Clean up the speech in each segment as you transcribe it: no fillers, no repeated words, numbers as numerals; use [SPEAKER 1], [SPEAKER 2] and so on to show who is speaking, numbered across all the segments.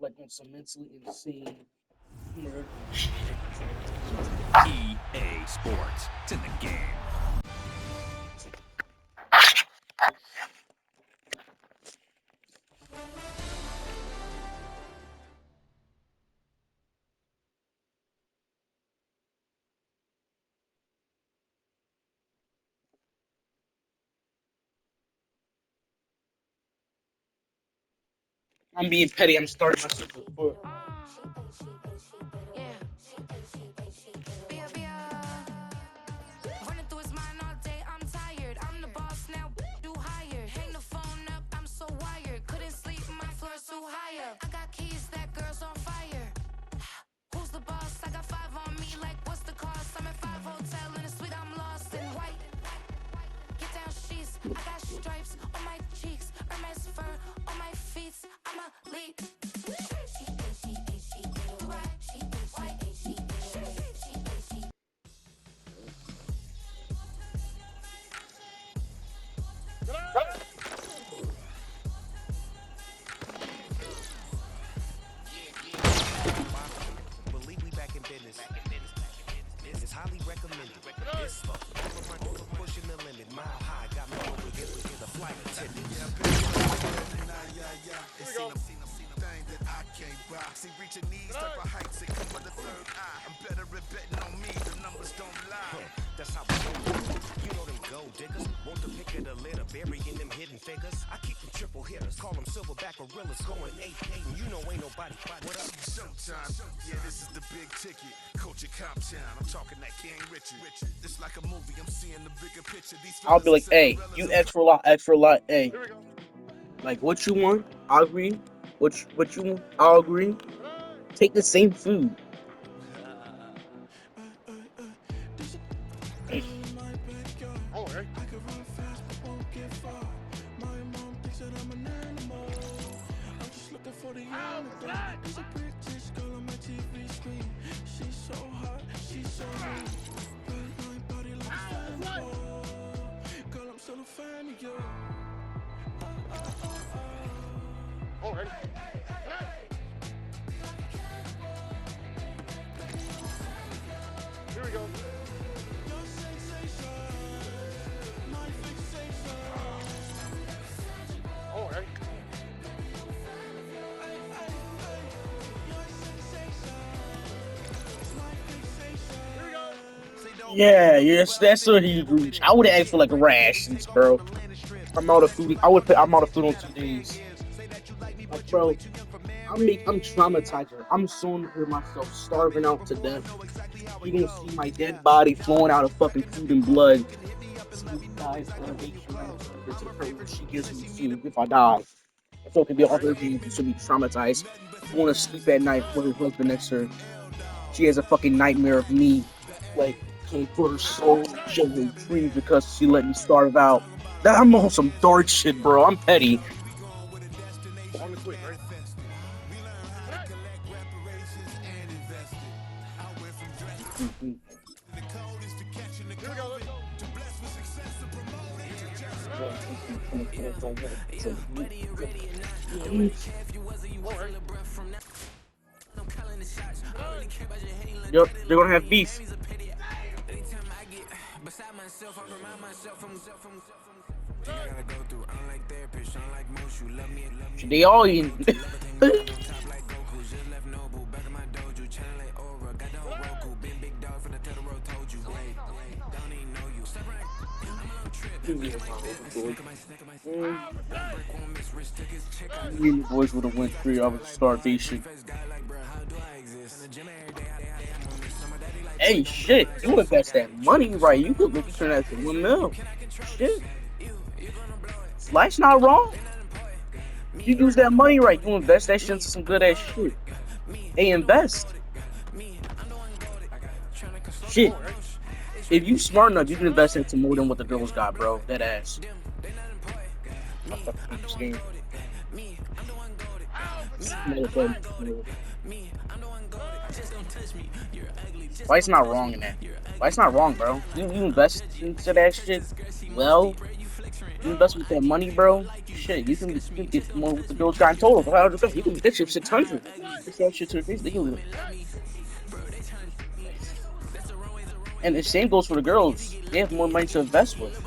[SPEAKER 1] like on some mentally insane murder shit.
[SPEAKER 2] EA Sports. It's in the game.
[SPEAKER 1] I'm being petty. I'm starting my super foot.
[SPEAKER 3] Believe we back in business. It's highly recommended. This pushing the limit. Mile high, got me over here with the flight attendant. It's seen a thing that I can't buy. See, reaching these type of heights, it come with a third eye. I'm better at betting on me, the numbers don't lie. That's how we go. You know them gold diggers. Want the pick of the litter, burying them hidden figures. I keep them triple hitters, call them silverback gorillas, going 8-8, and you know ain't nobody. What up? Showtime. Yeah, this is the big ticket. Culture Comptown. I'm talking that King Richard. This like a movie. I'm seeing the bigger picture. These
[SPEAKER 1] I'll be like, hey, you extra lot, hey. Like, what you want? I'll agree. What you want? I'll agree. Take the same food.
[SPEAKER 4] Alright. Alright. Here we go. Alright. Here we go.
[SPEAKER 1] Yeah, yes, that's what he reached. I would have asked for like rations, bro. I'm out of food. I'm out of food on 2 days. Like, bro, I'm traumatized. I'm soon hear myself starving out to death. You gonna see my dead body flowing out of fucking food and blood. Sweet dies starvation. To her where she gives me food if I die. So it could be all her dreams. You should be traumatized. Want to sleep at night with her husband next to her. She has a fucking nightmare of me, like, came for her soul, show her dreams because she let me starve out. That I'm on some dark shit, bro. I'm petty.
[SPEAKER 4] On the quick, right?
[SPEAKER 1] Mhm.
[SPEAKER 4] Here we go. Let's go. Alright.
[SPEAKER 1] Yep, they're gonna have beef. They all eating. Me and the boys would have went 3 hours of starvation. Hey, shit, you invest that money right. You could look at that to 1 mil. Shit, life's not wrong. You use that money right. You invest that shit into some good ass shit. Hey, invest. Shit.
[SPEAKER 4] Alright.
[SPEAKER 1] If you smart enough, you can invest into more than what the girls got, bro. That ass. I fucking hate this game. Why's not wrong in that? Why's not wrong, bro? You invest into that shit well. You invest with that money, bro. Shit, you can get more with the girls got in total. 550. You can get that shit 600. Just that shit to the face. And the same goes for the girls. They have more money to invest with.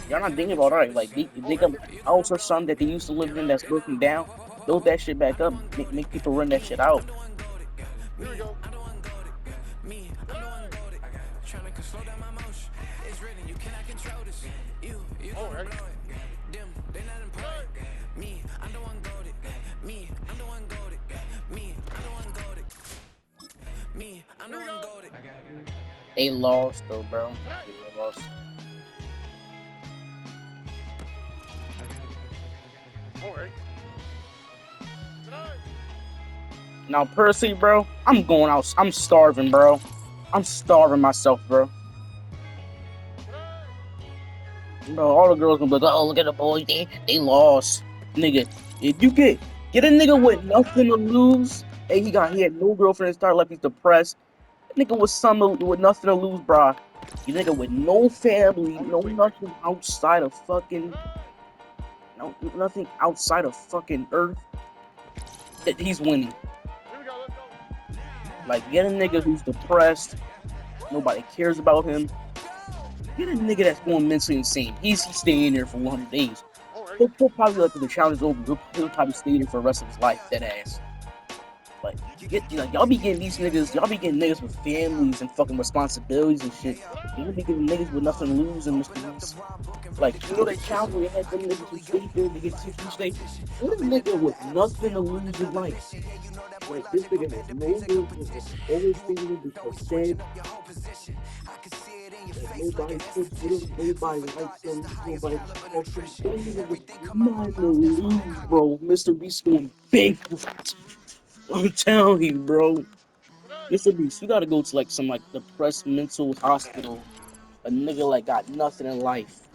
[SPEAKER 1] Y'all not thinking about right. Like they got house or something that they used to live in that's broken down. Build that shit back up. Make people run that shit out.
[SPEAKER 4] Here we go. All right.
[SPEAKER 1] They lost though, bro. They lost.
[SPEAKER 4] All right.
[SPEAKER 1] Now, personally, bro, I'm going out. I'm starving, bro. I'm starving myself, bro. Bro, all the girls gonna be like, "Oh, look at the boys. They lost, nigga. If you get a nigga with nothing to lose, and he had no girlfriend to start, like he's depressed. A nigga with nothing to lose, bro. You nigga with no family, no nothing outside of fucking, no nothing outside of fucking Earth. That he's winning.
[SPEAKER 4] Here we go. Let's go.
[SPEAKER 1] Like, get a nigga who's depressed. Nobody cares about him. Get a nigga that's going mentally insane. He's staying there for 100 days.
[SPEAKER 4] All right.
[SPEAKER 1] He'll probably, like, when the challenge is over, he'll probably stay there for the rest of his life, dead ass. Like, y'all be getting niggas with families and fucking responsibilities and shit. Y'all be getting niggas with nothing to lose and Mr. Beast. Like, you know that challenge where they had them niggas who stayed there to get 60 states? What a nigga with nothing to lose in life? Like, this nigga has no business, always thinking because dead. Like, nobody puts him, nobody likes him, nobody talks to him. That nigga with nothing to lose, bro. Mr. Beast going bankrupt. I'm telling you, bro. Mr. Beast, you gotta go to like some like depressed mental hospital. A nigga like got nothing in life.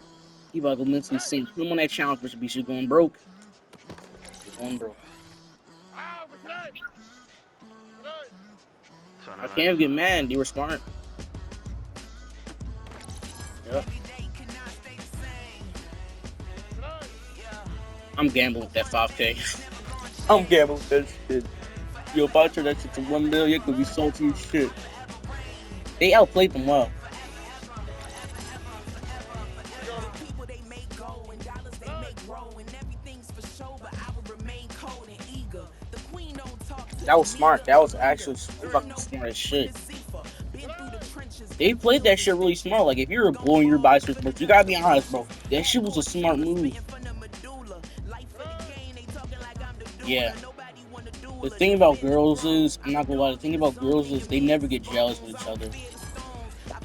[SPEAKER 1] He about to go mentally insane. Come on that challenge, Mr. Beast. You're going broke. You're going broke. I can't get mad. They were smart. Yep. I'm gambling with that 5K. I'm gambling with that shit. Yo, if I turn that shit to 1 million, it could be salty as shit. They outplayed them well. That was smart. That was actually fucking smart as shit. They played that shit really smart. Like, if you're blowing your biceps, but you gotta be honest, bro. That shit was a smart move. Yeah. The thing about girls is, I'm not gonna lie, the thing about girls is they never get jealous with each other.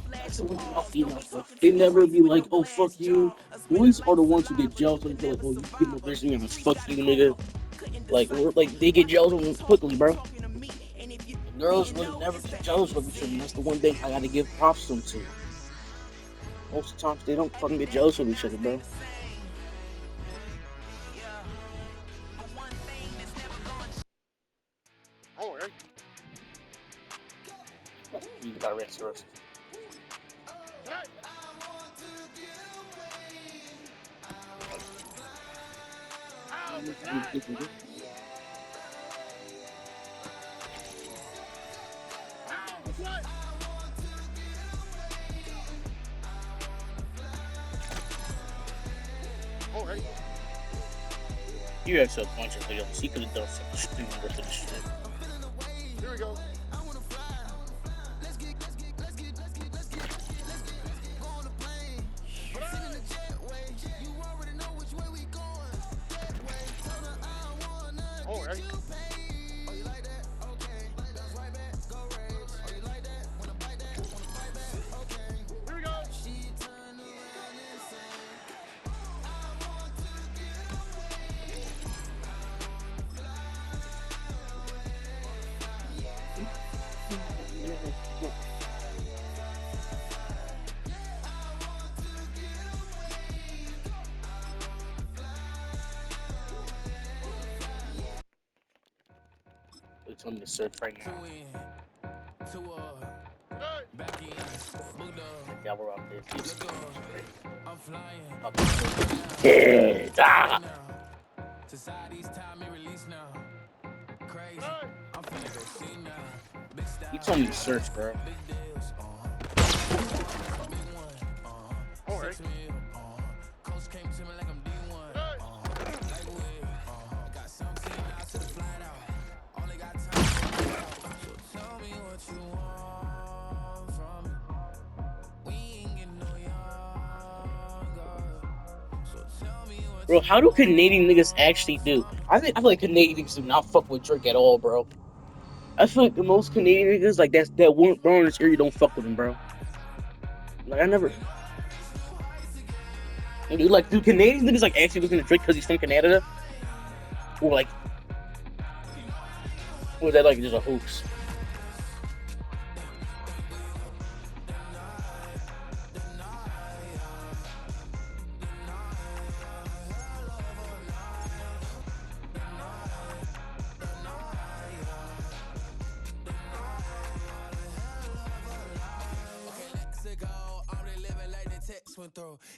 [SPEAKER 1] That's the one thing about females, bro. They never be like, oh, fuck you. Boys are the ones who get jealous and feel like, oh, you get more bitch than me, fuck you, nigga. Like, they get jealous quickly, bro. Girls really never get jealous with each other. And that's the one thing I gotta give props to them to. Most of the times, they don't fucking get jealous with each other, bro.
[SPEAKER 4] All right.
[SPEAKER 1] You gotta rest the rest.
[SPEAKER 4] All right.
[SPEAKER 1] You have a bunch of videos. He could have done some streaming with this shit.
[SPEAKER 4] Here we go. All right. Here we go.
[SPEAKER 1] It's on the search right now. Yeah, we're up there. Yeah. Ah. You told me to search, bro.
[SPEAKER 4] All right.
[SPEAKER 1] Bro, how do Canadian niggas actually do? I feel like Canadian niggas do not fuck with Drake at all, bro. I feel like the most Canadian niggas like that weren't born in this area don't fuck with him, bro. Like I never. And dude, like, do Canadian niggas like actually listen to Drake because he's from Canada, or is that like just a hoax?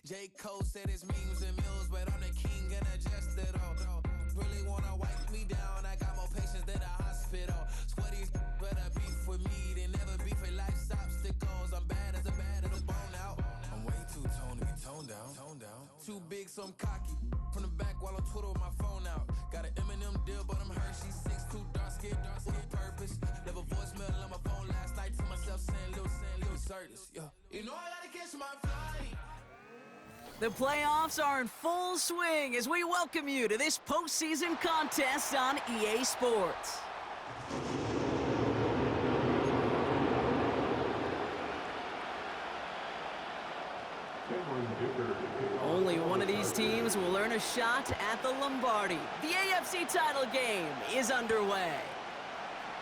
[SPEAKER 3] J. Cole said his memes and mules, but I'm the king and adjust it all. Really wanna wipe me down, I got more patience than a hospital. Sweaty better beef with me, they never beef with life's obstacles. I'm bad as a bone out. I'm way too toned to be toned down. Too big, so I'm cocky. From the back while I'm Twitter with my phone out. Got an Eminem deal, but I'm Hershey 6'2", dark skin, with a purpose. Never voicemail on my phone last night to myself saying Lil Curtis. Yeah. You know I gotta catch my flight.
[SPEAKER 5] The playoffs are in full swing as we welcome you to this postseason contest on EA Sports. Only one of these teams will earn a shot at the Lombardi. The AFC title game is underway.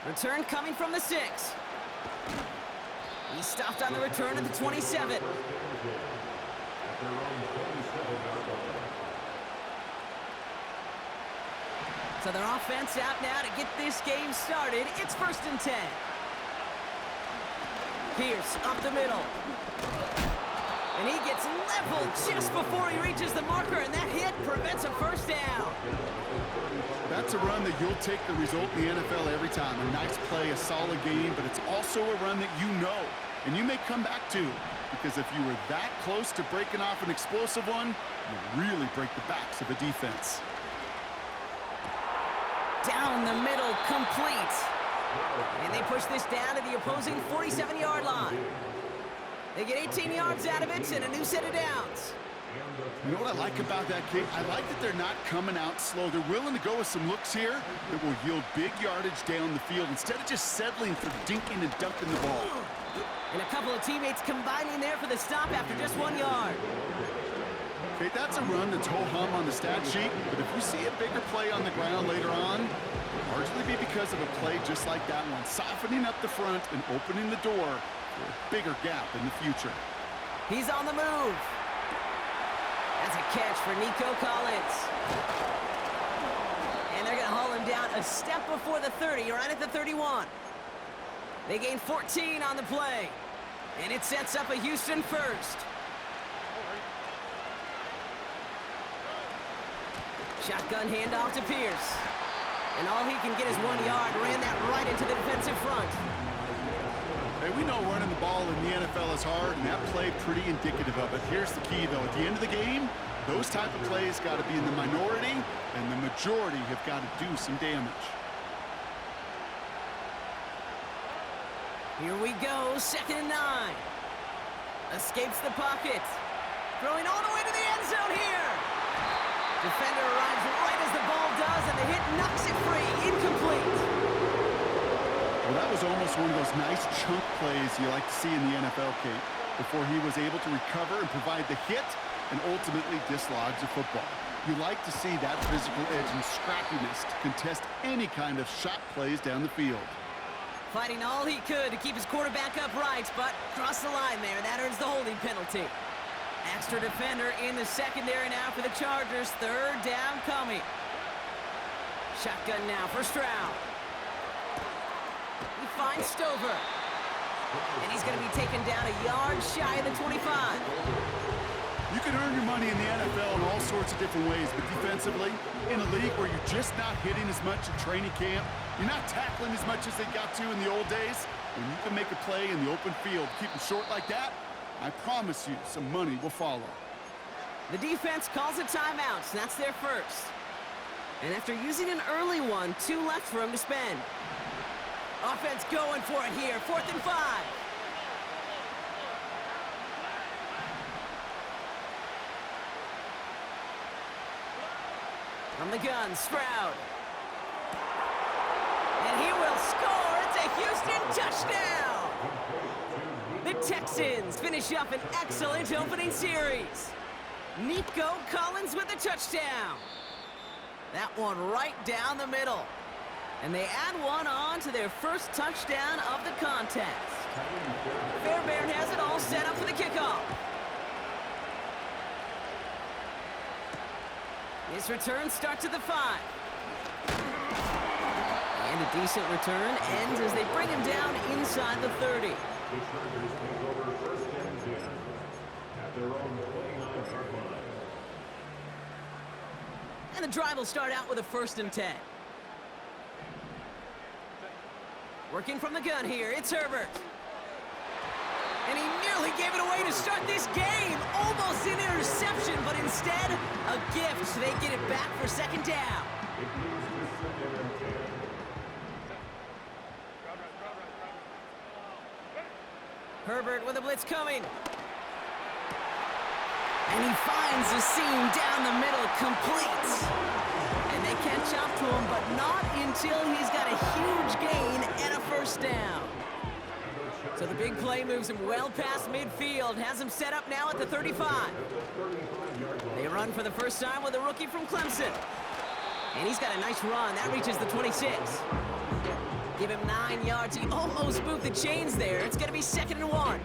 [SPEAKER 5] Return coming from the 6. He stopped on the return at the 27. So their offense out now to get this game started. It's 1st and 10. Pierce up the middle. And he gets leveled just before he reaches the marker, and that hit prevents a first down.
[SPEAKER 6] That's a run that you'll take the result in the NFL every time. A nice play, a solid game, but it's also a run that you know, and you may come back to, because if you were that close to breaking off an explosive one, you really break the backs of a defense.
[SPEAKER 5] Down the middle, complete. And they push this down to the opposing 47-yard line. They get 18 yards out of it and a new set of downs.
[SPEAKER 6] You know what I like about that kick? I like that they're not coming out slow. They're willing to go with some looks here that will yield big yardage down the field instead of just settling for dinking and dunking the ball.
[SPEAKER 5] And a couple of teammates combining there for the stop after just 1 yard.
[SPEAKER 6] Okay, that's a run that's ho-hum on the stat sheet, but if we see a bigger play on the ground later on, it'll largely be because of a play just like that one, softening up the front and opening the door for a bigger gap in the future.
[SPEAKER 5] He's on the move. That's a catch for Nico Collins. And they're going to haul him down a step before the 30, right at the 31. They gain 14 on the play. And it sets up a Houston first. Shotgun handoff to Pierce. And all he can get is 1 yard. Ran that right into the defensive front.
[SPEAKER 6] Hey, we know running the ball in the NFL is hard, and that play pretty indicative of it. Here's the key, though. At the end of the game, those type of plays got to be in the minority, and the majority have got to do some damage.
[SPEAKER 5] Here we go, 2nd and 9. Escapes the pocket. Throwing all the way to the end zone here. Defender arrives right as the ball does, and the hit knocks it free. Incomplete.
[SPEAKER 6] Well, that was almost one of those nice chunk plays you like to see in the NFL, Kate, before he was able to recover and provide the hit and ultimately dislodge the football. You like to see that physical edge and scrappiness to contest any kind of shot plays down the field.
[SPEAKER 5] Fighting all he could to keep his quarterback upright, but crossed the line there. That earns the holding penalty. Extra defender in the secondary now for the Chargers. 3rd down coming. Shotgun now for Stroud. He finds Stover. And he's going to be taken down a yard shy of the 25.
[SPEAKER 6] You can earn your money in the NFL in all sorts of different ways, but defensively, in a league where you're just not hitting as much in training camp, you're not tackling as much as they got to in the old days, when you can make a play in the open field, keep them short like that, I promise you some money will follow.
[SPEAKER 5] The defense calls a timeout, so that's their first. And after using an early one, 2 left for him to spend. Offense going for it here, 4th and 5. From the gun, Stroud. And he will score. It's a Houston touchdown. The Texans finish up an excellent opening series. Nico Collins with the touchdown. That one right down the middle. And they add one on to their first touchdown of the contest. Fairbairn has it all set up for the kickoff. His return starts at the 5. And a decent return ends as they bring him down inside the 30. And the drive will start out with a 1st and 10. Working from the gun here, it's Herbert. And he nearly gave it away to start this game. Almost an interception, but instead, a gift. They get it back for 2nd down. Herbert with a blitz coming. And he finds the seam down the middle, complete. And they catch up to him, but not until he's got a huge gain and a 1st down. So the big play moves him well past midfield, has him set up now at the 35. They run for the first time with a rookie from Clemson. And he's got a nice run. That reaches the 26. Give him 9 yards. He almost moved the chains there. It's going to be 2nd and 1.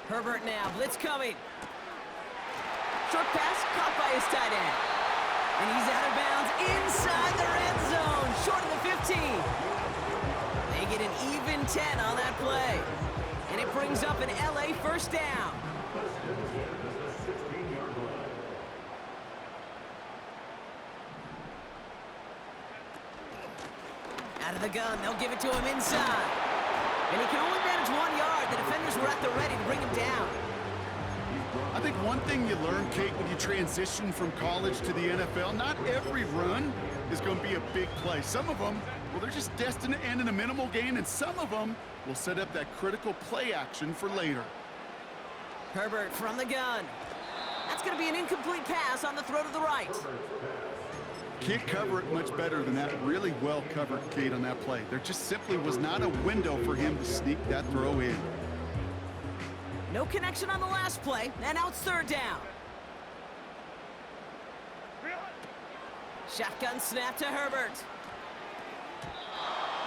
[SPEAKER 5] Herbert now, blitz coming. Short pass caught by his tight end. And he's out of bounds inside the red zone, short of the 15. They get an even 10 on that play. And it brings up an LA 1st down. Out of the gun, they'll give it to him inside. And he can only manage 1 yard. The defenders were at the ready to bring him down.
[SPEAKER 6] I think one thing you learn, Kate, when you transition from college to the NFL, not every run is going to be a big play. Some of them, well, they're just destined to end in a minimal gain, and some of them will set up that critical play action for later.
[SPEAKER 5] Herbert from the gun. That's going to be an incomplete pass on the throw to the right.
[SPEAKER 6] Can't cover it much better than that. Really well covered, Kate, on that play. There just simply was not a window for him to sneak that throw in.
[SPEAKER 5] No connection on the last play, and now it's 3rd down. Shotgun snap to Herbert.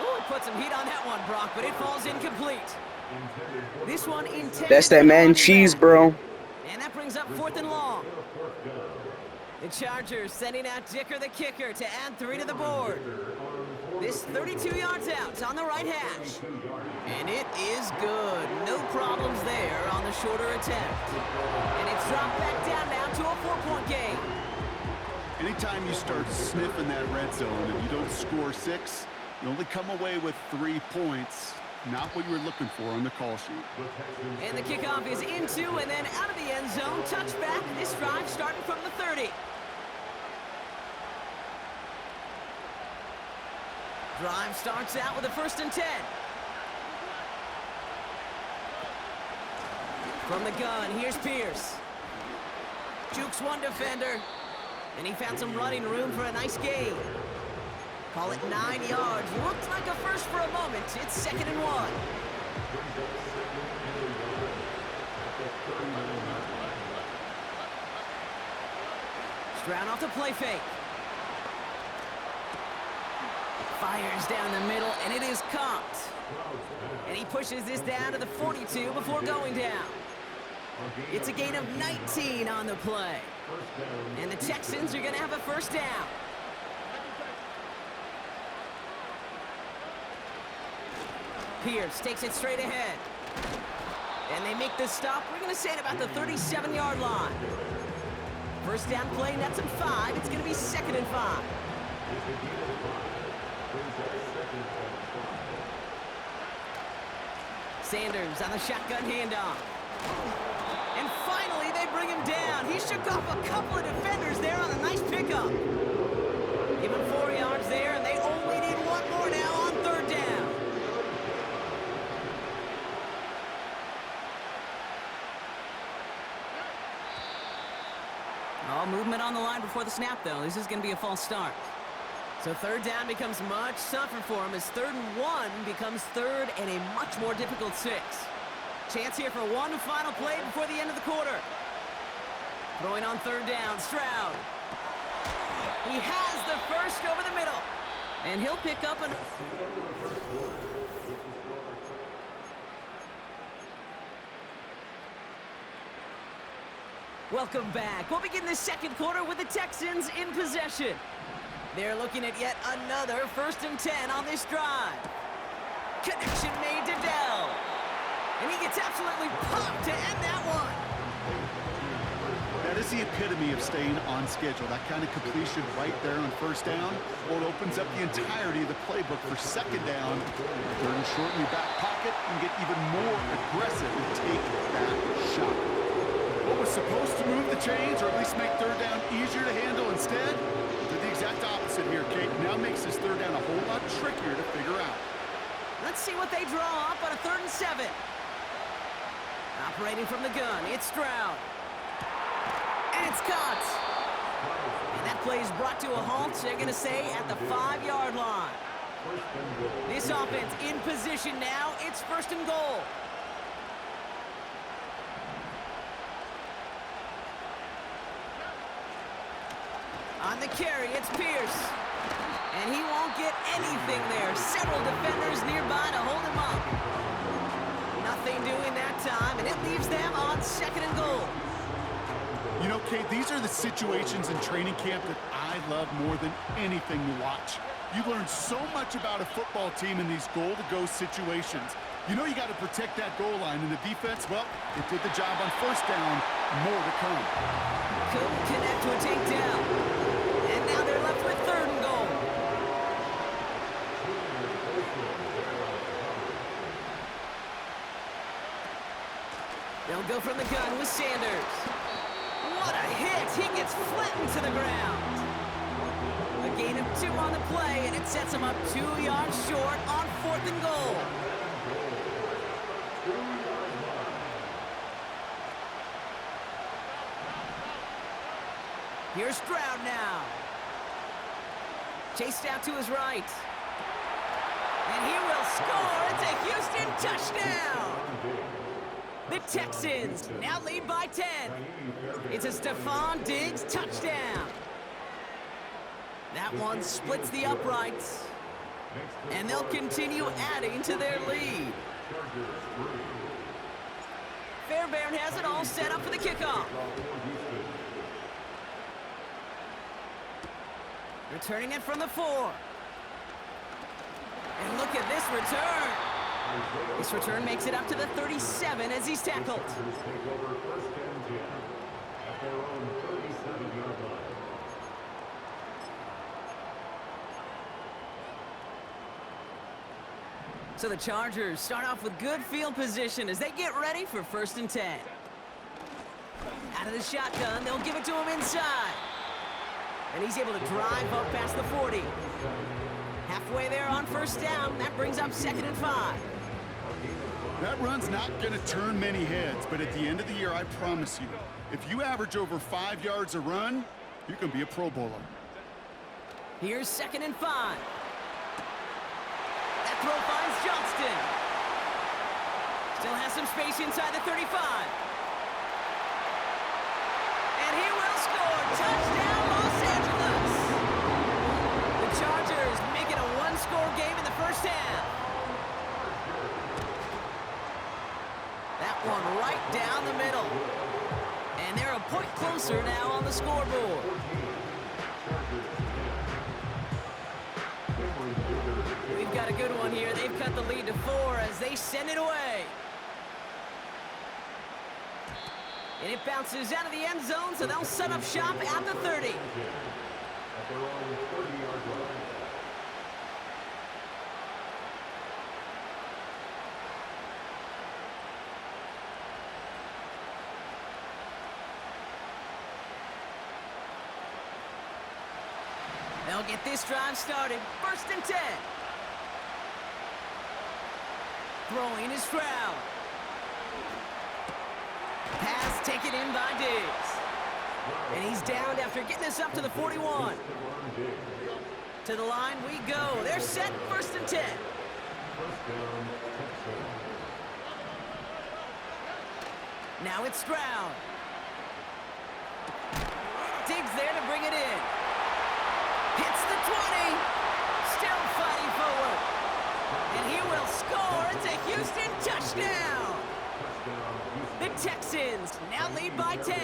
[SPEAKER 5] Ooh, he put some heat on that one, Brock, but it falls incomplete. This one intended.
[SPEAKER 1] That's that man cheese, bro.
[SPEAKER 5] And that brings up 4th and long. The Chargers sending out Dicker the kicker to add 3 to the board. This 32 yards out on the right hash. And it is good. No problems there on the shorter attempt. And it's dropped back down now to a 4-point game.
[SPEAKER 6] Anytime you start sniffing that red zone and you don't score 6, you only come away with 3 points. Not what you were looking for on the call sheet.
[SPEAKER 5] And the kickoff is into and then out of the end zone. Touchback. This drive starting from the 30. Drive starts out with a 1st and 10. From the gun, here's Pierce. Jukes one defender. And he found some running room for a nice gain. Call it 9 yards. Looked like a first for a moment. It's 2nd and 1. Stroud off the play fake. Fires down the middle, and it is caught. And he pushes this down to the 42 before going down. It's a gain of 19 on the play. And the Texans are going to have a 1st down. Pierce takes it straight ahead. And they make the stop, we're going to say, at about the 37-yard line. First down play, nets him 5. It's going to be 2nd and 5. Sanders on the shotgun handoff. And finally, they bring him down. He shook off a couple of defenders there on a nice pickup. Give him 4 yards there, and they only need 1 more now on 3rd down. All movement on the line before the snap, though. This is going to be a false start. So 3rd down becomes much tougher for him as 3rd and 1 becomes 3rd and a much more difficult 6. Chance here for one final play before the end of the quarter. Throwing on 3rd down, Stroud. He has the first over the middle. And he'll pick up an... Welcome back. We'll begin the 2nd quarter with the Texans in possession. They're looking at yet another 1st and 10 on this drive. Connection made to Dell. And he gets absolutely popped to end that one.
[SPEAKER 6] That is the epitome of staying on schedule. That kind of completion right there on 1st down. Well, it opens up the entirety of the playbook for 2nd down. 3rd and short in your back pocket and get even more aggressive and take that shot. What was supposed to move the chains or at least make 3rd down easier to handle instead? Did the exact opposite here, Kate. Now makes this 3rd down a whole lot trickier to figure out.
[SPEAKER 5] Let's see what they draw up on a 3rd and 7. Operating from the gun, it's Stroud. And it's caught. And that play is brought to a halt, they're going to say, at the 5-yard line. This offense in position now. It's 1st and goal. On the carry, it's Pierce. And he won't get anything there. Several defenders nearby to hold him up. Nothing doing that time, and it leaves them on 2nd and goal.
[SPEAKER 6] You know, Kate, these are the situations in training camp that I love more than anything to watch. You learn so much about a football team in these goal-to-go situations. You know you got to protect that goal line, and the defense, well, it did the job on 1st down. More to come.
[SPEAKER 5] Couldn't connect to a takedown. And now they're left with 3rd and goal. They'll go from the gun with Sanders. What a hit! He gets flattened to the ground. A gain of 2 on the play, and it sets him up 2 yards short on 4th and goal. Here's Stroud now. Chased out to his right. And he will score. It's a Houston touchdown. The Texans now lead by 10. It's a Stephon Diggs touchdown. That one splits the uprights. And they'll continue adding to their lead. Fairbairn has it all set up for the kickoff. Returning it from the 4. And look at this return. This return makes it up to the 37 as he's tackled. So the Chargers start off with good field position as they get ready for 1st and 10. Out of the shotgun, they'll give it to him inside. And he's able to drive up past the 40. Halfway there on 1st down, that brings up 2nd and 5.
[SPEAKER 6] That run's not going to turn many heads, but at the end of the year, I promise you, if you average over 5 yards a run, you can be a Pro Bowler.
[SPEAKER 5] Here's 2nd and 5. That throw finds Johnston. Still has some space inside the 35. And he will score. Touchdown, Los Angeles. The Chargers make it a 1-score game in the 1st half. That one right down the middle. And they're a point closer now on the scoreboard. We've got a good one here. They've cut the lead to 4 as they send it away. And it bounces out of the end zone, so they'll set up shop at the 30. They'll get this drive started. 1st and 10. Throwing is Stroud. Pass taken in by Diggs. And he's downed after getting us up to the 41. To the line we go. They're set. 1st and 10. Now it's Stroud. Diggs there to bring it in. Hits the 20. Still fighting forward. And he will score. It's a Houston touchdown. The Texans now lead by 10.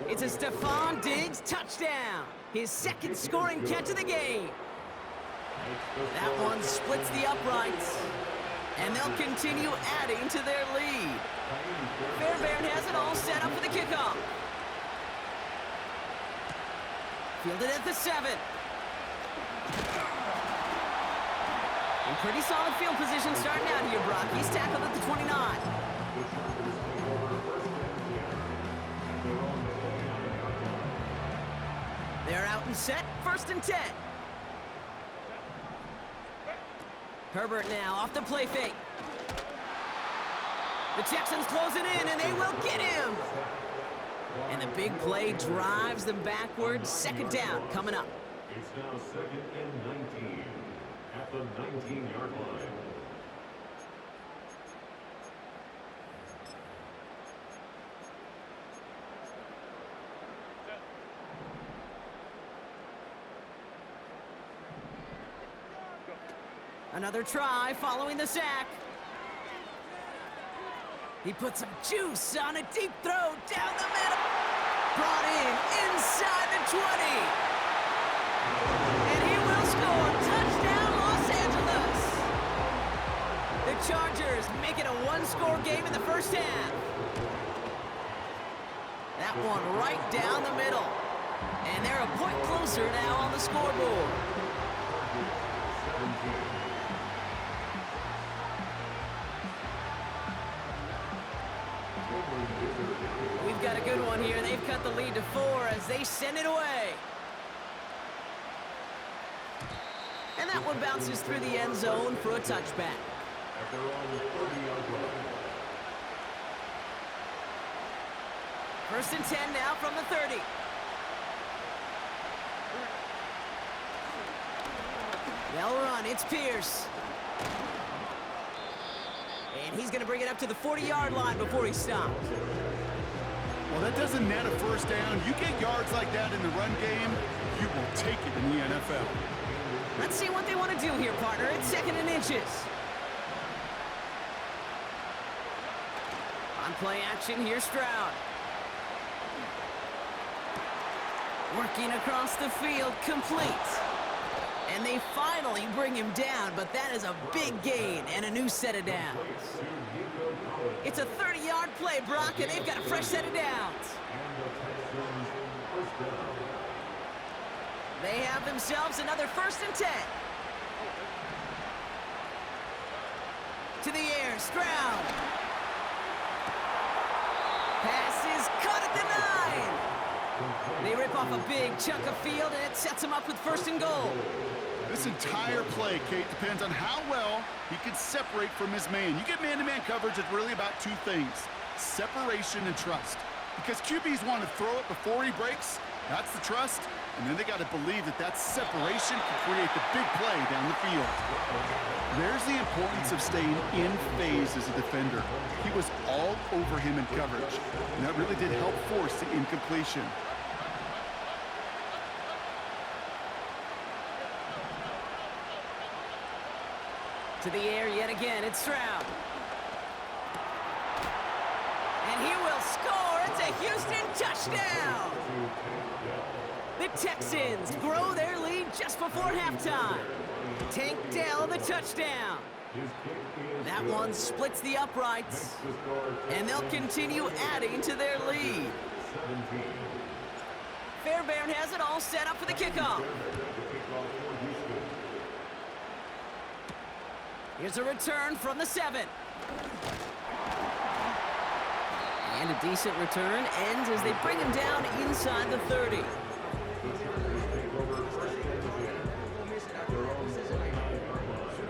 [SPEAKER 5] It's a Stephon Diggs touchdown. His 2nd scoring catch of the game. That one splits the uprights. And they'll continue adding to their lead. Fairbairn has it all set up for the kickoff. Fielded at the 7. In pretty solid field position starting out here, Brock. He's tackled at the 29. They're out and set. 1st and 10. Herbert now off the play fake. The Texans closing in, and they will get him. And the big play drives them backwards. 2nd down coming up.
[SPEAKER 7] It's now 2nd and 19 at the 19-yard line.
[SPEAKER 5] Another try following the sack. He put some juice on a deep throw down the middle. Brought in inside the 20. And he will score. Touchdown, Los Angeles. The Chargers make it a 1-score game in the 1st half. That one right down the middle. And they're a point closer now on the scoreboard. We've got a good one here. They've cut the lead to 4 as they send it away. And that one bounces through the end zone for a touchback. First and 10 now from the 30. They'll run. It's Pierce. And he's going to bring it up to the 40-yard line before he stops.
[SPEAKER 6] Well, that doesn't net a 1st down. You get yards like that in the run game, you will take it in the NFL.
[SPEAKER 5] Let's see what they want to do here, partner. It's 2nd and inches. On play action, here's Stroud. Working across the field, complete. And they finally bring him down, but that is a big gain and a new set of downs. It's a 30-yard play, Brock, and they've got a fresh set of downs. They have themselves another 1st and 10. To the air, Stroud. Pass is caught at the 9. They rip off a big chunk of field, and it sets them up with 1st and goal.
[SPEAKER 6] This entire play, Kate, depends on how well he can separate from his man. You get man-to-man coverage, it's really about 2 things, separation and trust. Because QBs want to throw it before he breaks, that's the trust, and then they got to believe that that separation can create the big play down the field. There's the importance of staying in phase as a defender. He was all over him in coverage, and that really did help force the incompletion.
[SPEAKER 5] To the air yet again, it's Stroud. And he will score. It's a Houston touchdown. The Texans grow their lead just before halftime. Tank Dell, the touchdown. That That one splits the uprights, and they'll continue adding to their lead. Fairbairn has it all set up for the kickoff. Here's a return from the 7. And a decent return ends as they bring him down inside the 30.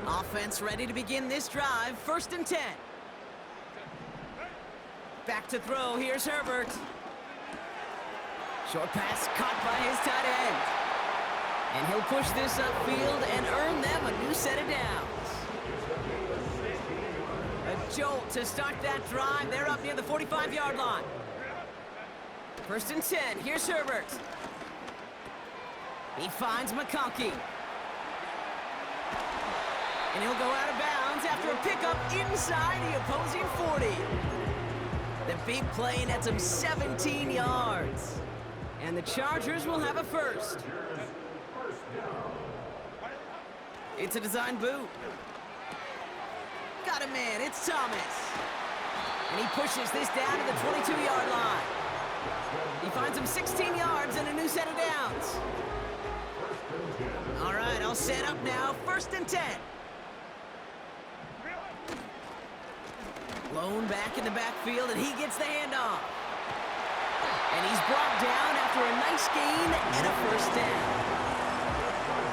[SPEAKER 5] Offense ready to begin this drive. 1st and 10. Back to throw. Here's Herbert. Short pass caught by his tight end. And he'll push this upfield and earn them a new set of downs. A jolt to start that drive. They're up near the 45-yard line. 1st and 10. Here's Herbert. He finds McConkey. And he'll go out of bounds after a pickup inside the opposing 40. The big play nets him 17 yards. And the Chargers will have a first. It's a design boot. Got a man, it's Thomas. And he pushes this down to the 22-yard line. He finds him 16 yards and a new set of downs. All right, I'll set up now. 1st and 10. Blown back in the backfield, and he gets the handoff. And he's brought down after a nice gain and a first down.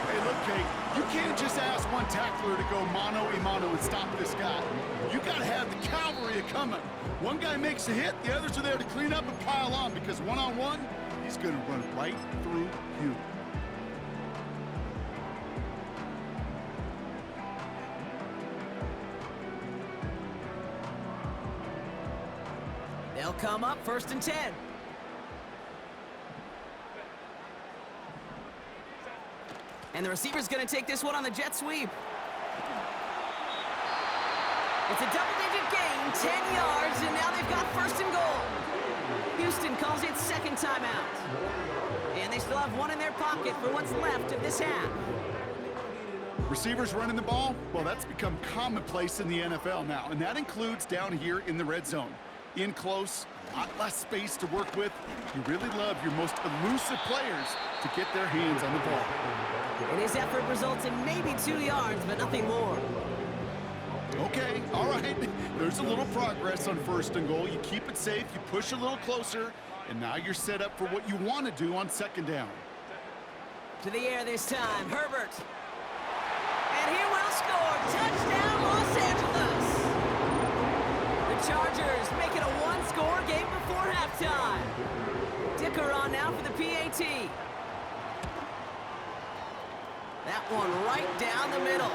[SPEAKER 6] Hey, look, Kate, you can't just ask one tackler to go mano-a-mano and stop this guy. You got to have the cavalry coming. One guy makes a hit, the others are there to clean up and pile on, because one-on-one, he's going to run right through you.
[SPEAKER 5] They'll come up 1st and 10. And the receiver's going to take this one on the jet sweep. It's a double-digit gain, 10 yards, and now they've got 1st and goal. Houston calls it 2nd timeout. And they still have one in their pocket for what's left of this half.
[SPEAKER 6] Receivers running the ball, well, that's become commonplace in the NFL now, and that includes down here in the red zone. In close, a lot less space to work with. You really love your most elusive players to get their hands on the ball.
[SPEAKER 5] And his effort results in maybe 2 yards, but nothing more.
[SPEAKER 6] Okay, all right. There's a little progress on 1st and goal. You keep it safe, you push a little closer, and now you're set up for what you want to do on 2nd down.
[SPEAKER 5] To the air this time, Herbert. And he will score. Touchdown, Los Angeles. The Chargers make it a one-score game before halftime. Dicker on now for the PAT. That one right down the middle.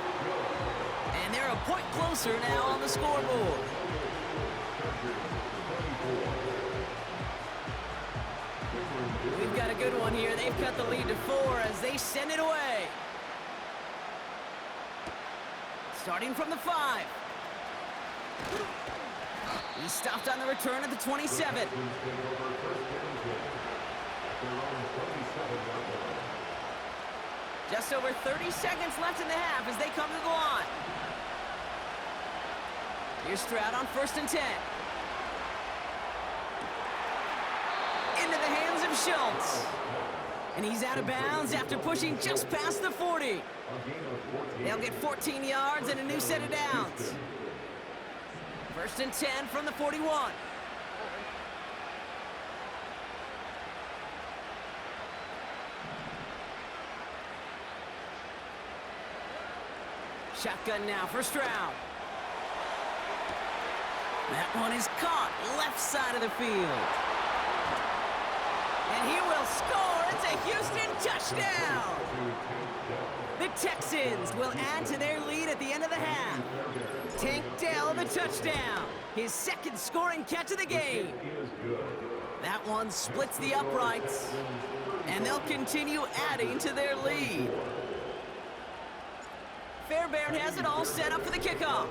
[SPEAKER 5] And they're a point closer now on the scoreboard. We've got a good one here. They've cut the lead to 4 as they send it away. Starting from the 5. He stopped on the return at the 27. Just over 30 seconds left in the half as they come to the line. Here's Stroud on 1st and 10. Into the hands of Schultz. And he's out of bounds after pushing just past the 40. They'll get 14 yards and a new set of downs. 1st and 10 from the 41. Shotgun now for Stroud. That one is caught left side of the field. And he will score. It's a Houston touchdown. The Texans will add to their lead at the end of the half. Tank Dell the touchdown. His 2nd scoring catch of the game. That one splits the uprights. And they'll continue adding to their lead. Fairbairn has it all set up for the kickoff.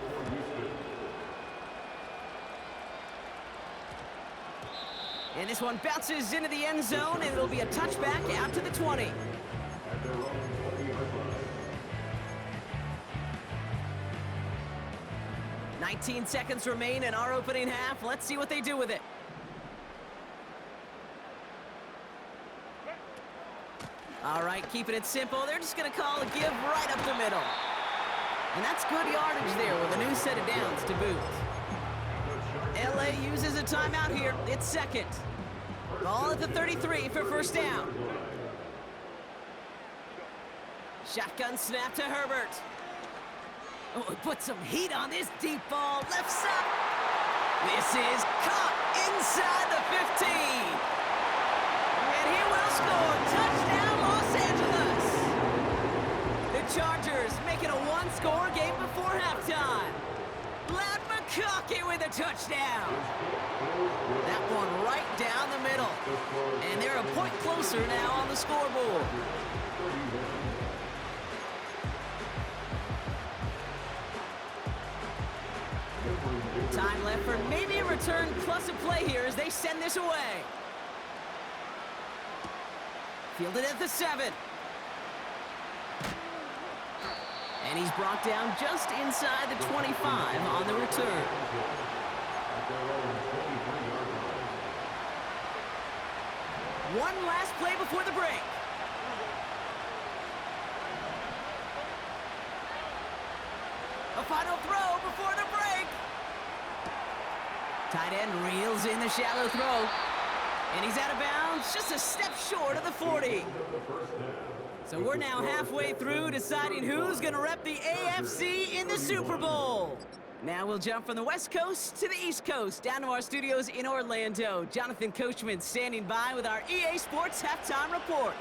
[SPEAKER 5] And this one bounces into the end zone, and it'll be a touchback out to the 20. 19 seconds remain in our opening half. Let's see what they do with it. All right, keeping it simple. They're just going to call a give right up the middle. And that's good yardage there with a new set of downs to boot. LA uses a timeout here. It's second. Ball at the 33 for first down. Shotgun snap to Herbert. Oh, he put some heat on this deep ball. Left side. This is caught inside the 15. And he will score. Touchdown, Los Angeles. The Chargers make it a one-score game before halftime. Loud McConkey with a touchdown. That one right down the middle. And they're a point closer now on the scoreboard. Time left for maybe a return plus a play here as they send this away. Fielded at the 7. And he's brought down just inside the 25 on the return. One last play before the break. A final throw before the break. Tight end reels in the shallow throw. And he's out of bounds, just a step short of the 40. So we're now halfway through deciding who's going to rep the AFC in the Super Bowl. Now we'll jump from the West Coast to the East Coast, down to our studios in Orlando. Jonathan Coachman standing by with our EA Sports Halftime Report.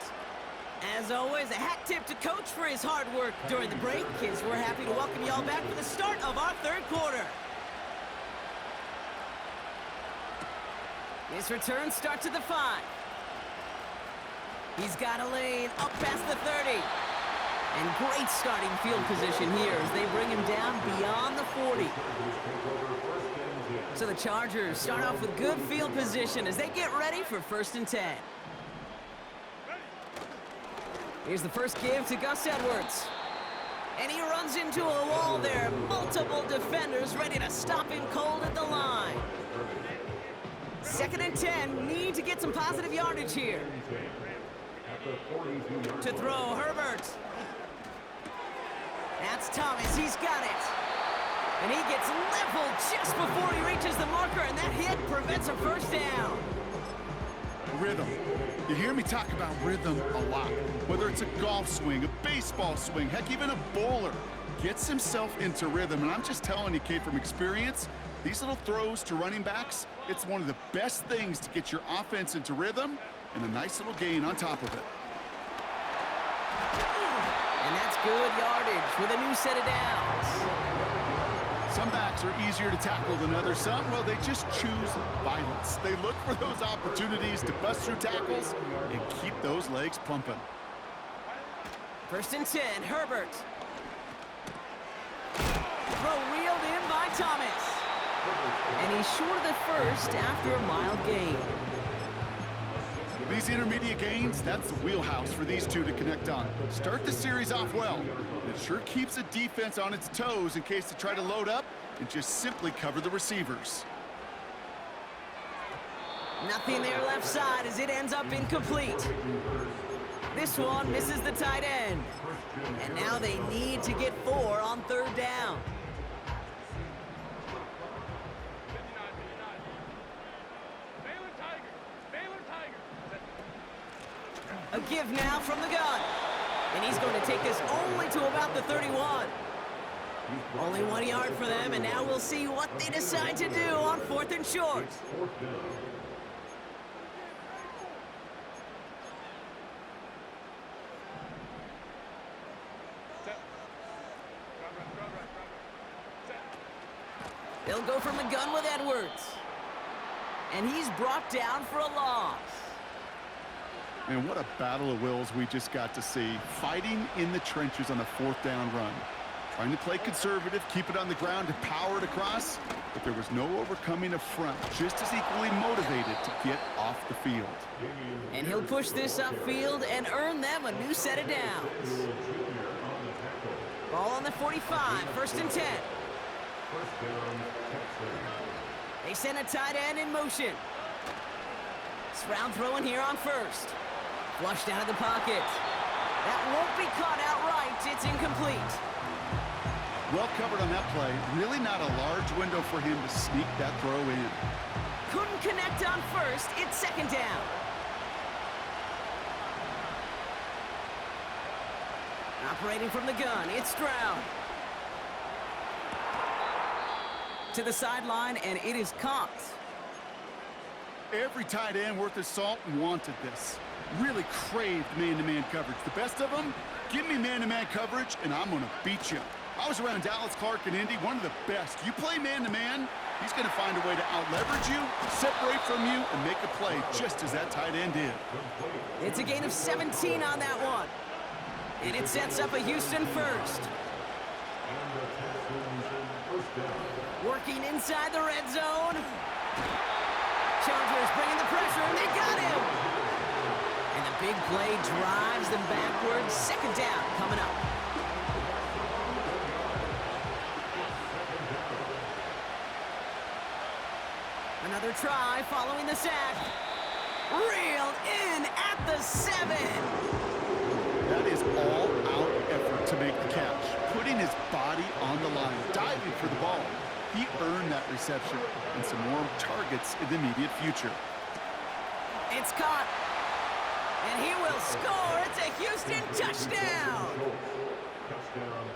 [SPEAKER 5] As always, a hat tip to Coach for his hard work during the break, as we're happy to welcome y'all back for the start of our third quarter. His return starts at the 5. He's got a lane up past the 30. And great starting field position here as they bring him down beyond the 40. So the Chargers start off with good field position as they get ready for 1st and 10. Here's the first give to Gus Edwards. And he runs into a wall there. Multiple defenders ready to stop him cold at the line. 2nd and 10, need to get some positive yardage here. To throw, Herbert. That's Thomas, he's got it. And he gets leveled just before he reaches the marker, and that hit prevents a first down.
[SPEAKER 6] Rhythm. You hear me talk about rhythm a lot. Whether it's a golf swing, a baseball swing, heck, even a bowler gets himself into rhythm. And I'm just telling you, Kate, from experience, these little throws to running backs, it's one of the best things to get your offense into rhythm and a nice little gain on top of it.
[SPEAKER 5] And that's good yardage with a new set of downs.
[SPEAKER 6] Some backs are easier to tackle than others. Some, well, they just choose violence. They look for those opportunities to bust through tackles and keep those legs pumping.
[SPEAKER 5] 1st and 10, Herbert. Throw reeled in by Thomas. And he's short of the first after a mild gain.
[SPEAKER 6] These intermediate gains, that's the wheelhouse for these two to connect on. Start the series off well. And it sure keeps the defense on its toes in case they try to load up and just simply cover the receivers.
[SPEAKER 5] Nothing there left side as it ends up incomplete. This one misses the tight end. And now they need to get 4 on 3rd down. A give now from the gun. And he's going to take this only to about the 31. Only 1 yard for them, and now we'll see what they decide to do on 4th and short. They'll go from the gun with Edwards. And he's brought down for a loss.
[SPEAKER 6] And what a battle of wills we just got to see. Fighting in the trenches on a 4th down run. Trying to play conservative, keep it on the ground to power it across. But there was no overcoming a front. Just as equally motivated to get off the field.
[SPEAKER 5] And he'll push this upfield and earn them a new set of downs. Ball on the 45, 1st and 10. They send a tight end in motion. Stroud throwing here on first. Flushed out of the pocket. That won't be caught outright. It's incomplete.
[SPEAKER 6] Well covered on that play. Really not a large window for him to sneak that throw in.
[SPEAKER 5] Couldn't connect on first. It's second down. Operating from the gun, it's Stroud. To the sideline, and it is caught.
[SPEAKER 6] Every tight end worth his salt wanted this. Really craved man-to-man coverage. The best of them, give me man-to-man coverage, and I'm going to beat you. I was around Dallas Clark and Indy, one of the best. You play man-to-man, he's going to find a way to out-leverage you, separate from you, and make a play just as that tight end did.
[SPEAKER 5] It's a gain of 17 on that one. And it sets up a Houston first. Working inside the red zone. Chargers bringing the pressure, and they got him. And the big play drives them backwards. Second down coming up. Another try following the sack. Reeled in at the 7.
[SPEAKER 6] That is all-out effort to make the catch, putting his body on the line, diving for the ball. He earned that reception and some more targets in the immediate future.
[SPEAKER 5] It's caught. And he will score. It's a Houston touchdown.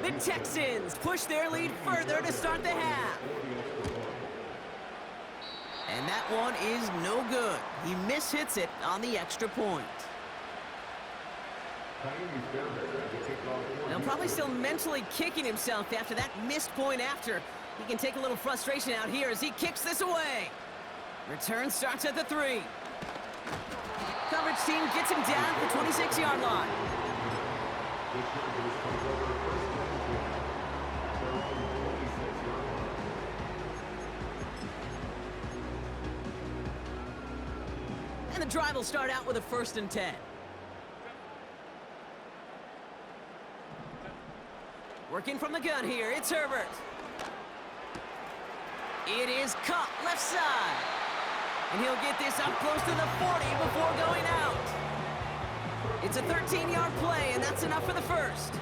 [SPEAKER 5] The Texans push their lead further to start the half. And that one is no good. He mishits it on the extra point. Now probably still mentally kicking himself after that missed point after. He can take a little frustration out here as he kicks this away. Return starts at the 3. Coverage team gets him down at the 26-yard line. And the drive will start out with a 1st and 10. Working from the gun here, it's Herbert. It is caught left side. And he'll get this up close to the 40 before going out. It's a 13-yard play, and that's enough for the first.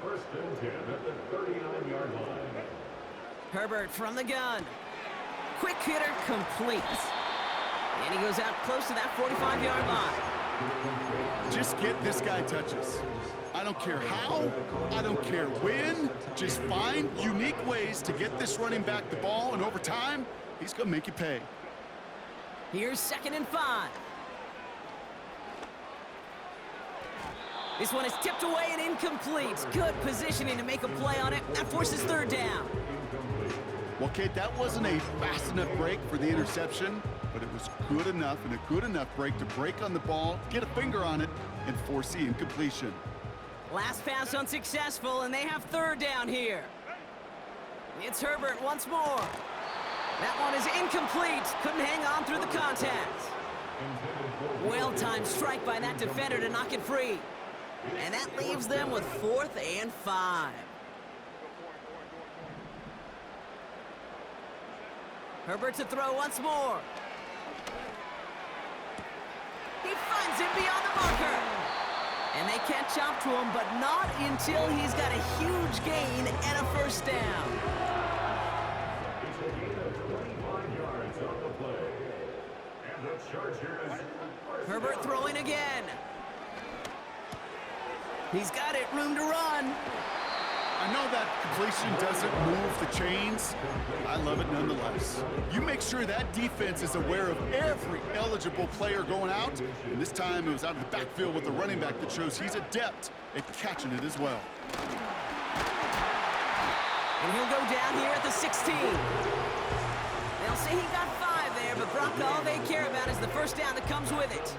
[SPEAKER 7] First and 10 at the 39-yard line.
[SPEAKER 5] Herbert from the gun. Quick hitter complete. And he goes out close to that 45-yard line.
[SPEAKER 6] Just get this guy touches. I don't care how, I don't care when, just find unique ways to get this running back the ball, and over time, he's going to make you pay.
[SPEAKER 5] Here's 2nd and 5. This one is tipped away and incomplete. Good positioning to make a play on it. That forces 3rd down.
[SPEAKER 6] Well, Kate, that wasn't a fast enough break for the interception, but it was good enough and a good enough break to break on the ball, get a finger on it, and force the incompletion.
[SPEAKER 5] Last pass unsuccessful, and they have 3rd down here. It's Herbert once more. That one is incomplete. Couldn't hang on through the contact. Well-timed strike by that defender to knock it free. And that leaves them with 4th and 5. Herbert to throw once more. He finds it beyond the marker. And they catch up to him, but not until he's got a huge gain and a 1st down.
[SPEAKER 7] It's a gain of 25 yards on the play. And the Chargers.
[SPEAKER 5] Herbert throwing again. He's got it, room to run.
[SPEAKER 6] I know that completion doesn't move the chains. I love it nonetheless. You make sure that defense is aware of every eligible player going out. And this time it was out of the backfield with the running back that shows he's adept at catching it as well.
[SPEAKER 5] And he'll go down here at the 16. They'll say he got 5 there, but Brock, all they care about is the 1st down that comes with it.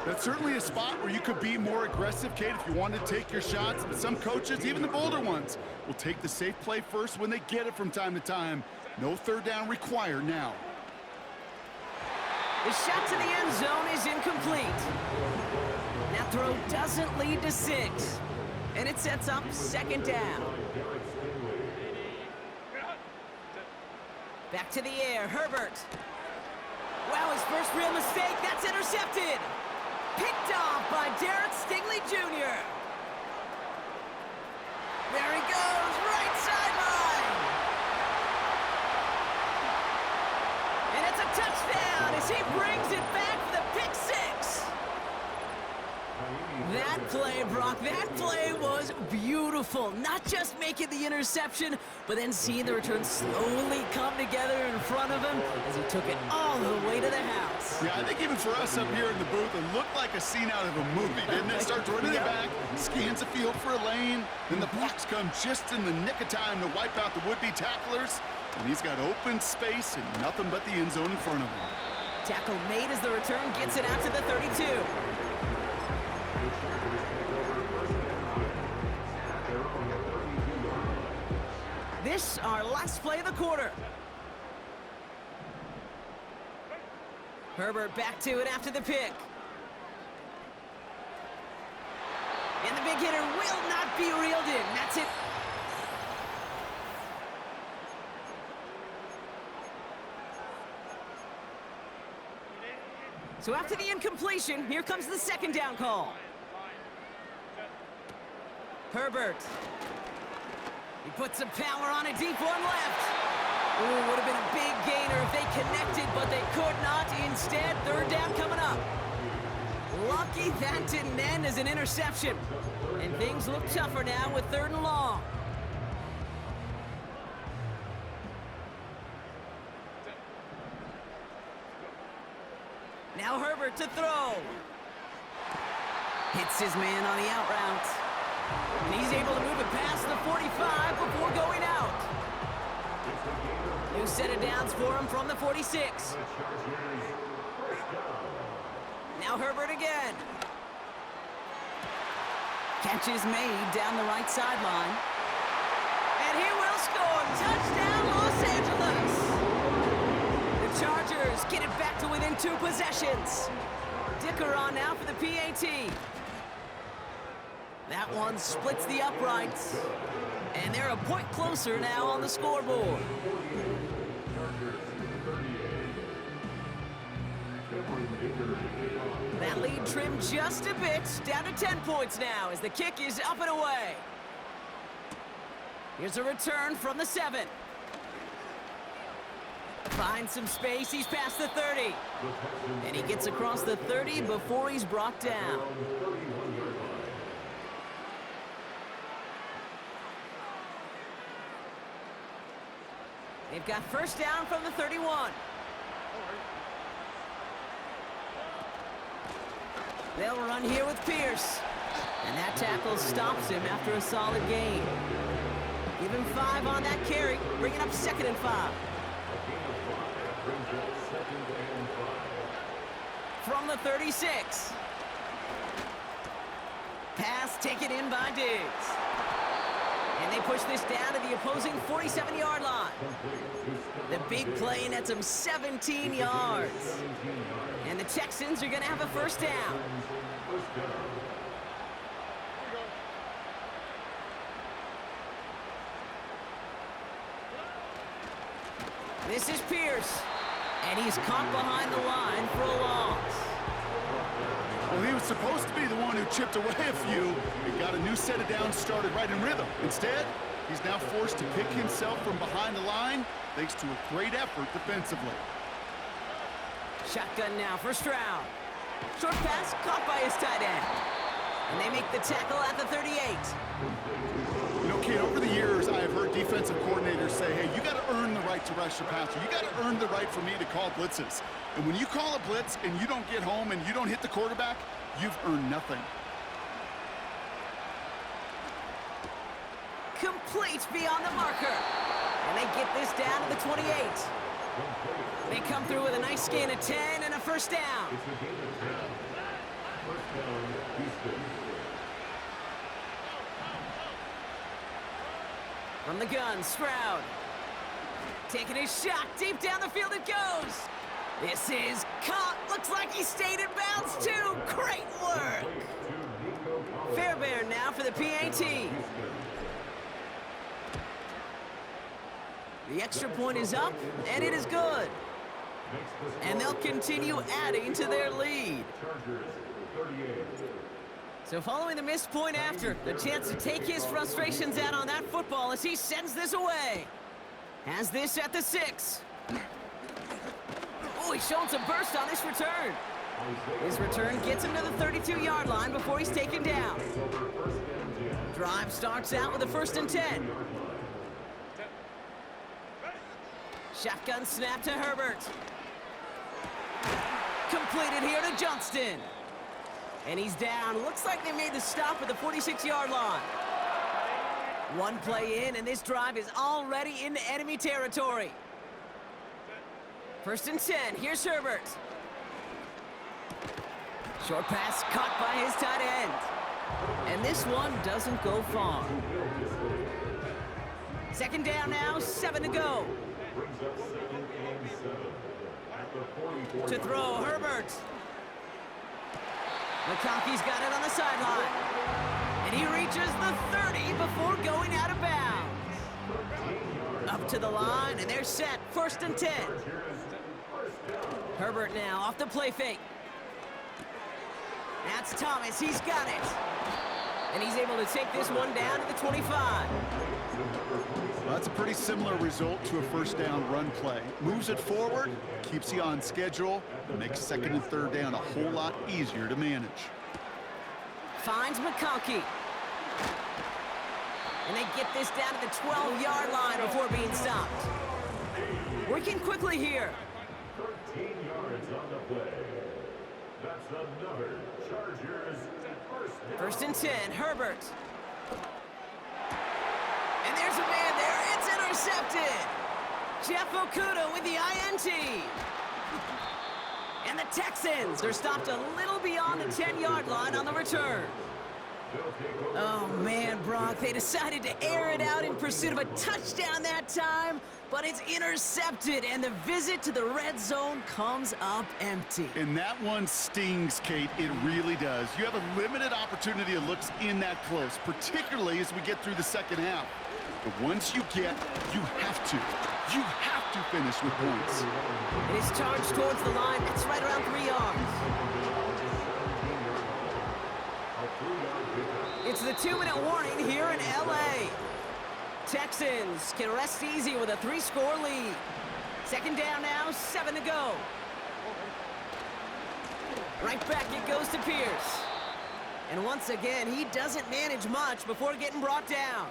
[SPEAKER 6] That's certainly a spot where you could be more aggressive, Kate, if you wanted to take your shots. But some coaches, even the bolder ones, will take the safe play first when they get it from time to time. No 3rd down required now.
[SPEAKER 5] The shot to the end zone is incomplete. That throw doesn't lead to 6. And it sets up second down. Back to the air, Herbert. Wow, his first real mistake, that's intercepted. Picked off by Derek Stingley Jr. There he goes, right sideline. And it's a touchdown as he brings it back for the pick six. That play, Brock, that play was beautiful. Not just making the interception, but then seeing the return slowly come together in front of him as he took it all the way to the house.
[SPEAKER 6] Yeah, I think even for us up here in the booth, it looked like a scene out of a movie, didn't it? Starts running it back, scans the field for a lane, then the blocks come just in the nick of time to wipe out the would-be tacklers, and he's got open space and nothing but the end zone in front of him.
[SPEAKER 5] Tackle made as the return gets it out to the 32. This, our last play of the quarter. Herbert back to it after the pick. And the big hitter will not be reeled in. That's it. So after the incompletion, here comes the second down call. Herbert. He puts some power on a deep one left. Ooh, would have been a big gainer if they connected, but they could not. Instead, third down coming up. Lucky that didn't end as an interception. And things look tougher now with third and long. Now Herbert to throw. Hits his man on the out route. And he's able to move it past the 45 before going out. New set of downs for him from the 46. Now Herbert again. Catch is made down the right sideline. And he will score. Touchdown, Los Angeles. The Chargers get it back to within 2 possessions. Dicker on now for the PAT. That one splits the uprights. And they're a point closer now on the scoreboard. That lead trimmed just a bit, down to 10 points now as the kick is up and away. Here's a return from the 7. Finds some space, he's past the 30. And he gets across the 30 before he's brought down. They've got first down from the 31. They'll run here with Pierce. And that tackle stops him after a solid gain. Give him 5 on that carry, bringing up 2nd and 5. From the 36. Pass taken in by Diggs. And they push this down to the opposing 47-yard line. The big play nets them 17 yards. And the Texans are going to have a first down. This is Pierce. And he's caught behind the line for a loss.
[SPEAKER 6] Well, he was supposed to be the one who chipped away a few and got a new set of downs started right in rhythm. Instead, he's now forced to pick himself from behind the line thanks to a great effort defensively.
[SPEAKER 5] Shotgun now for Stroud. Short pass caught by his tight end. And they make the tackle at the 38.
[SPEAKER 6] You know, Kate, over the years, I have heard defensive coordinators say, hey, you got to earn the right to rush your passer. You got to earn the right for me to call blitzes. And when you call a blitz and you don't get home and you don't hit the quarterback, you've earned nothing.
[SPEAKER 5] Complete beyond the marker. And they get this down to the 28. They come through with a nice gain of 10 and a first down. From the gun, Stroud. Taking his shot, deep down the field it goes. This is caught. Looks like he stayed in bounds too. Great work. Fairbairn now for the PAT. The extra point is up, and it is good. And they'll continue adding to their lead. So following the missed point after, the chance to take his frustrations out on that football as he sends this away. Has this at the 6. Oh, he's showing some burst on this return. His return gets him to the 32-yard line before he's taken down. Drive starts out with a 1st and 10. Shotgun snap to Herbert. Completed here to Johnston. And he's down. Looks like they made the stop at the 46-yard line. One play in, and this drive is already into enemy territory. 1st and 10. Here's Herbert. Short pass caught by his tight end. And this one doesn't go far. 2nd down now, 7 to go. To throw, Herbert. McConkey's got it on the sideline. And he reaches the 30 before going out of bounds. Up to the line, and they're set. 1st and 10. Herbert now off the play fake. That's Thomas. He's got it. And he's able to take this one down to the 25.
[SPEAKER 6] Well, that's a pretty similar result to a 1st down run play. Moves it forward, keeps you on schedule, and makes 2nd and 3rd down a whole lot easier to manage.
[SPEAKER 5] Finds McConkey. And they get this down to the 12-yard line before being stopped. Working quickly here.
[SPEAKER 7] 13 yards on the play. That's another Chargers
[SPEAKER 5] 1st and 10, Herbert. And there's a man there. It's intercepted. Jeff Okuda with the INT. And the Texans are stopped a little beyond the 10-yard line on the return. Oh, man, Brock, they decided to air it out in pursuit of a touchdown that time, but it's intercepted, and the visit to the red zone comes up empty.
[SPEAKER 6] And that one stings, Kate. It really does. You have a limited opportunity of looks in that close, particularly as we get through the 2nd half. But once you have to finish with points.
[SPEAKER 5] It is charged towards the line. That's right around 3 yards. It's the 2-minute warning here in L.A. Texans can rest easy with a 3-score lead. 2nd down now, 7 to go. Right back it goes to Pierce. And once again, he doesn't manage much before getting brought down.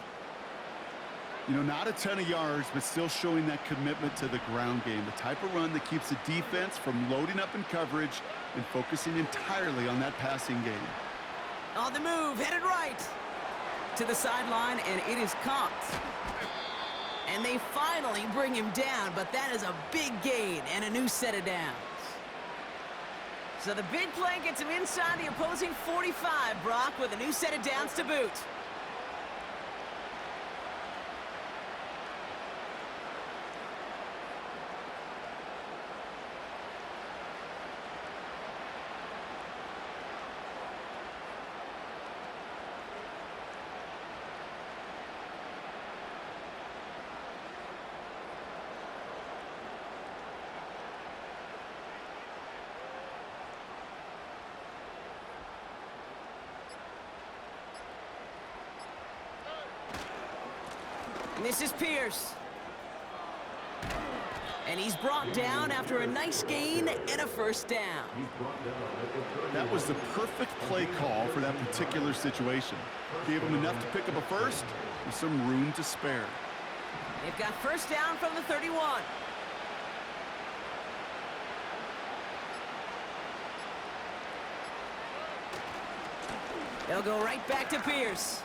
[SPEAKER 6] You know, not a ton of yards, but still showing that commitment to the ground game. The type of run that keeps the defense from loading up in coverage and focusing entirely on that passing game.
[SPEAKER 5] On the move, headed right to the sideline, and it is caught. And they finally bring him down, but that is a big gain and a new set of downs. So the big play gets him inside the opposing 45, Brock, with a new set of downs to boot. And this is Pierce. And he's brought down after a nice gain and a 1st down.
[SPEAKER 6] That was the perfect play call for that particular situation. Gave him enough to pick up a 1st with some room to spare.
[SPEAKER 5] They've got 1st down from the 31. They'll go right back to Pierce.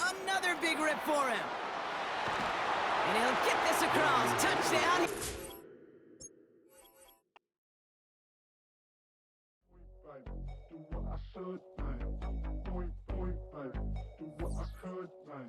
[SPEAKER 5] Another big rip for him. And he'll get this across. Touchdown.
[SPEAKER 8] Do what I should, man. Point, baby. Do what I could, man.